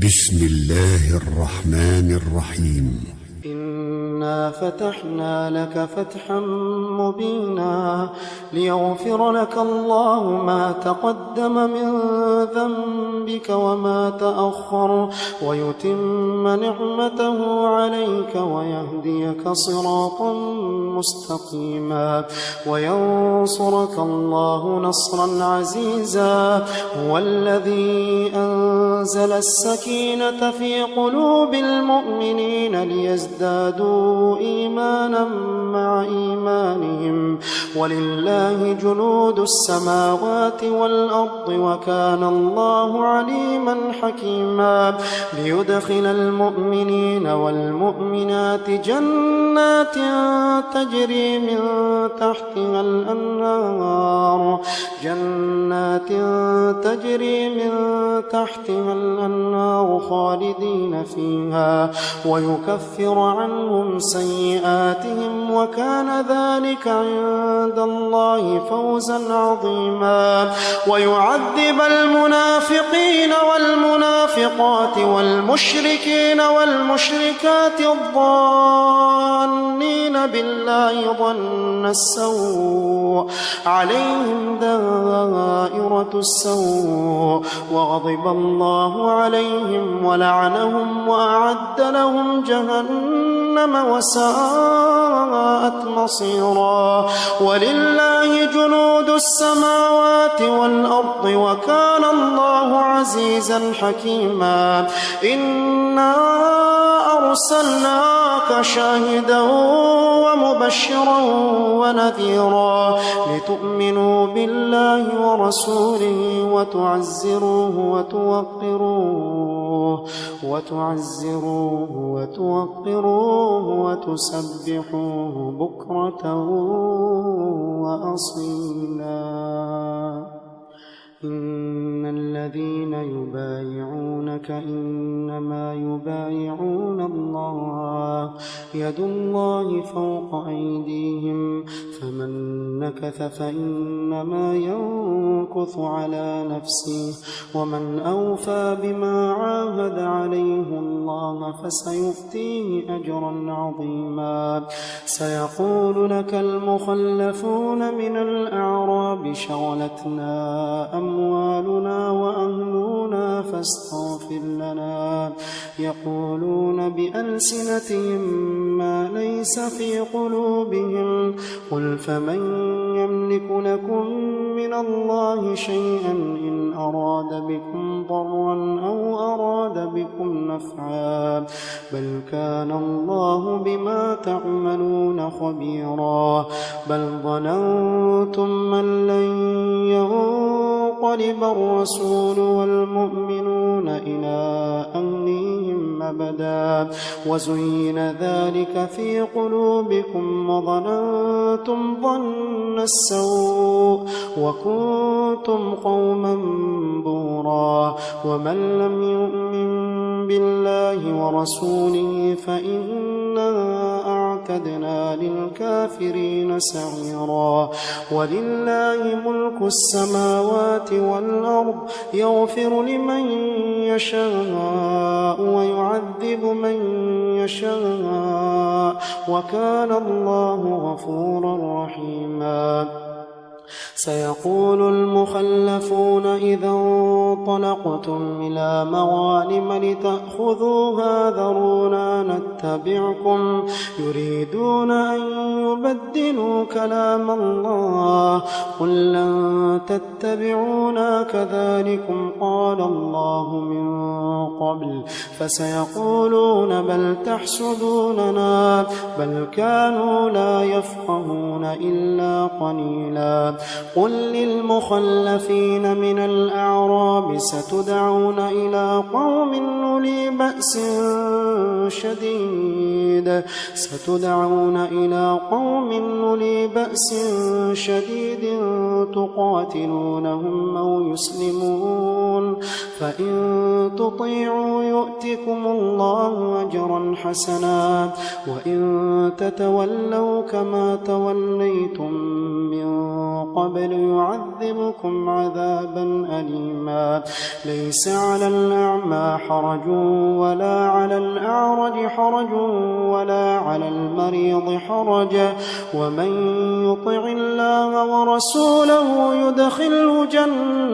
بسم الله الرحمن الرحيم. إنا فتحنا لك فتحا مبينا ليغفر لك الله ما تقدم من ذنبك وما تأخر ويتم نعمته عليك ويهديك صراطا مستقيما وينصرك الله نصرا عزيزا. هو الذي أنزل السكينة في قلوب المؤمنين ليزدادوا إيمانا مع إيمانهم ولله جنود السماوات والأرض وكان الله عليما حكيما. ليدخل المؤمنين والمؤمنات جنات تجري من تحتها الأنهار خالدين فيها ويكفر عنهم سيئاتهم وكان ذلك عند الله فوزا عظيما. ويعذب المنافقين والمنافقات والمشركين والمشركات الظانين بالله ظن السوء عليهم دائرة السوء وغضب الله عليهم ولعنهم وأعد لهم جهنم وساءت مصيرا. ولله جنود السماوات والأرض وكان الله عزيزا حكيما. إنا أرسلناك شاهدا ومبشرا ونذيرا لتؤمنوا بالله ورسوله وتعزروه وتسبحوه بكرة وأصيلا. إن الذين يبايعونك إنما يبايعون الله يد الله فوق أيديهم فمن نكث فإنما ينكث على نفسه ومن أوفى بما عاهد عليه الله فسيؤتيه أجرا عظيما. سيقول لك المخلفون من الأعراب شغلتنا أموالنا وأهلنا فاستغفر لنا يقولون بألسنتهم ما ليس في قلوبهم قل فمن يملك لكم من الله شيئا إن أراد بكم ضرا أو أراد بكم نفعا بل كان الله بما تعملون خبيرا. بل ظننتم أن لن ينقلب الرسول والمؤمنون إلى أهليهم أبدا وزين ذلك في قلوبكم وظننتم ظن السوء وكنتم قوما بورا. ومن لم يؤمن بالله ورسوله فإنا أعتدنا للكافرين سعيرا. ولله ملك السماوات والأرض يغفر لمن يشاء ويعذب من يشاء وكان الله غفورا رحيما. سيقول المخلفون إذا انطلقتم إلى مغانم لتأخذوها ذرونا نتبعكم يريدون أن يبدلوا كلام الله قل لن تتبعونا كذلكم قال الله من قبل فسيقولون بل تحسدوننا بل كانوا لا يفقهون إلا قليلا. قل للمخلفين من الأعراب ستدعون إلى قوم أولي بأس شديد تقاتلونهم أو يسلمون فإن تطيعوا تطيعوا يؤتكم الله أجرا حسنا وإن تتولوا كما توليتم من قبل يعذبكم عذابا أليما ليس على الأعمى حرج ولا على الأعرج حرج ولا على المريض حرج ومن يطع الله ورسوله يدخله جنات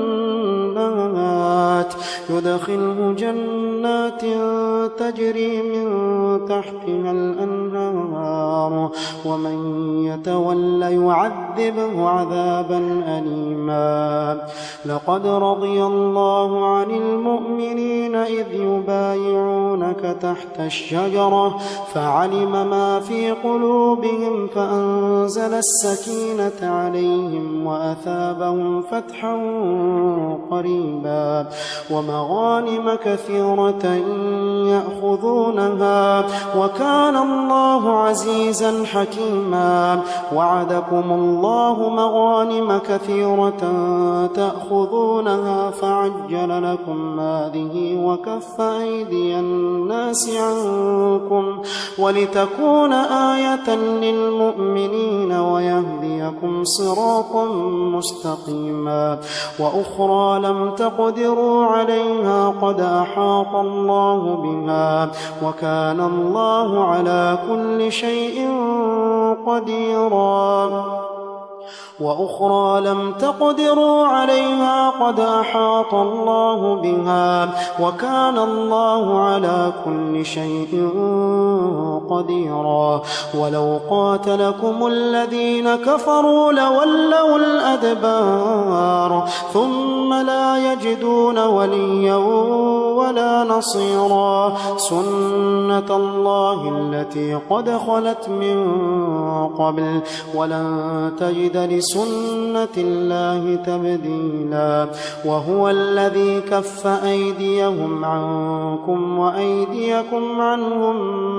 تجري من تحتها الأنهار ومن يتولى يعذبه عذابا أليما لقد رضي الله عن المؤمنين إذ يبايعونك تحت الشجرة فعلم ما في قلوبهم فأنزل السكينة عليهم وأثابهم فتحا قريبا ومغانم كثيرة يأخذونها وكان الله عزيزا حكيما وعدكم الله مغانم كثيرة تأخذونها فعجل لكم هذه وكف أيدي الناس عنكم ولتكون آية للمؤمنين ويهديكم صراطا مستقيما وأخرى لم تقدروا عليها قد أحاط الله بها وكان الله على كل شيء قديرا وأخرى لم تقدروا عليها قد أحاط الله بها وكان الله على كل شيء قديرا ولو قاتلكم الذين كفروا لولوا الأدبار ثم لا يجدون وليا ولا نصيرا سنة الله التي قد خلت من قبل ولن تجد لسنة الله تبديلا وهو الذي كف أيديهم عنكم وأيديكم عنهم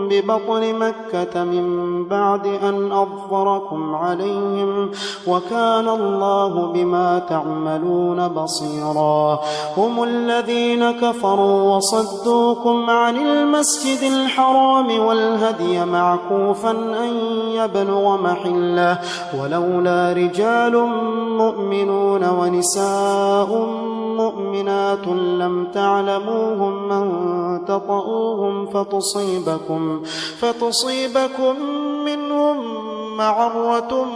ببطن مكة من بعد أن أظفركم عليهم وكان الله بما تعملون بصيرا هم الذين كفروا وصدوكم عن المسجد الحرام والهدي معكوفا أن يبلغ محله ولولا رجال مؤمنون ونساء مؤمنات لم تعلموهم أن تطؤوهم فتصيبكم منهم معرة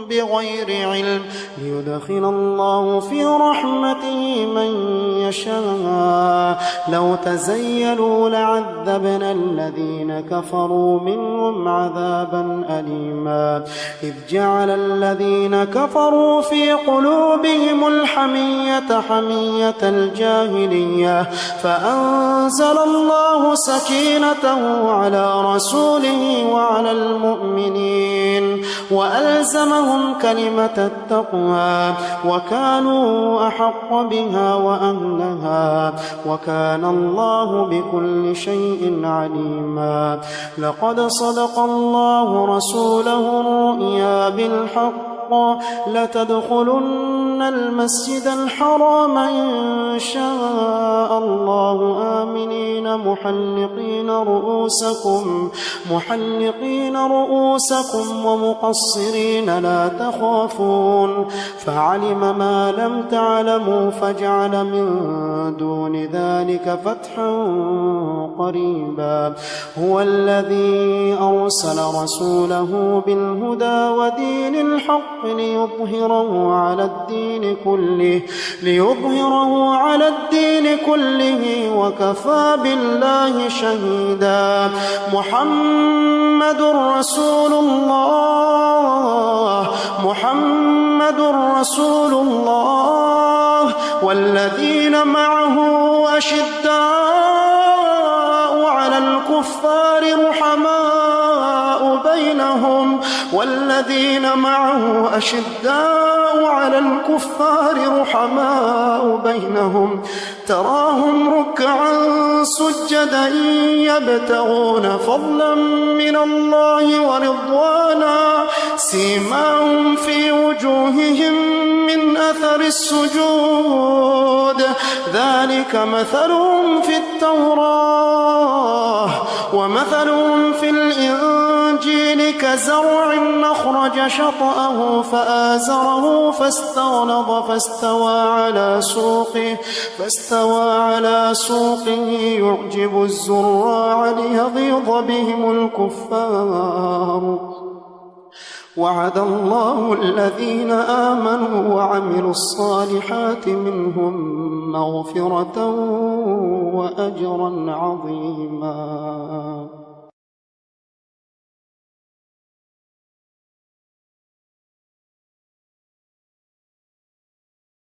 بغير علم ليدخل الله في رحمته من يشاء لو تزيلوا لعذبنا الذين كفروا منهم عذابا أليما إذ جعل الذين كفروا في قلوبهم الحمية حمية الجاهلية فأنزل الله سكينته على رسوله وعلى المؤمنين وألزمهم كلمة التقوى وكانوا أحق بها وأهلها وكان الله بكل شيء عليما لقد صدق الله رسوله الرؤيا بالحق لتدخلن المسجد الحرام إن شاء الله آمنين محلقين رؤوسكم ومقصرين لا تخافون فعلم ما لم تعلموا فجعل من دون ذلك فتحا قريبا هو الذي أرسل رسوله بالهدى ودين الحق ليظهره على الدين كله وكفى بالله شهيدا محمد رسول الله والذين معه أشداء على الكفار رحماء بينهم بينهم والذين معه أشداء على الكفار رحماء بينهم تراهم ركعا سجدا يبتغون فضلا من الله ورضوانا سيماهم في وجوههم من أثر السجود ذلك مثلهم في التوراة ومثلهم في الإنجيل كزرع أخرج شطأه فآزره فاستغلظ فاستوى على سوقه يعجب الزراع ليغيظ بهم الكفار وعد الله الذين آمنوا وعملوا الصالحات منهم مغفرة وأجرا عظيما.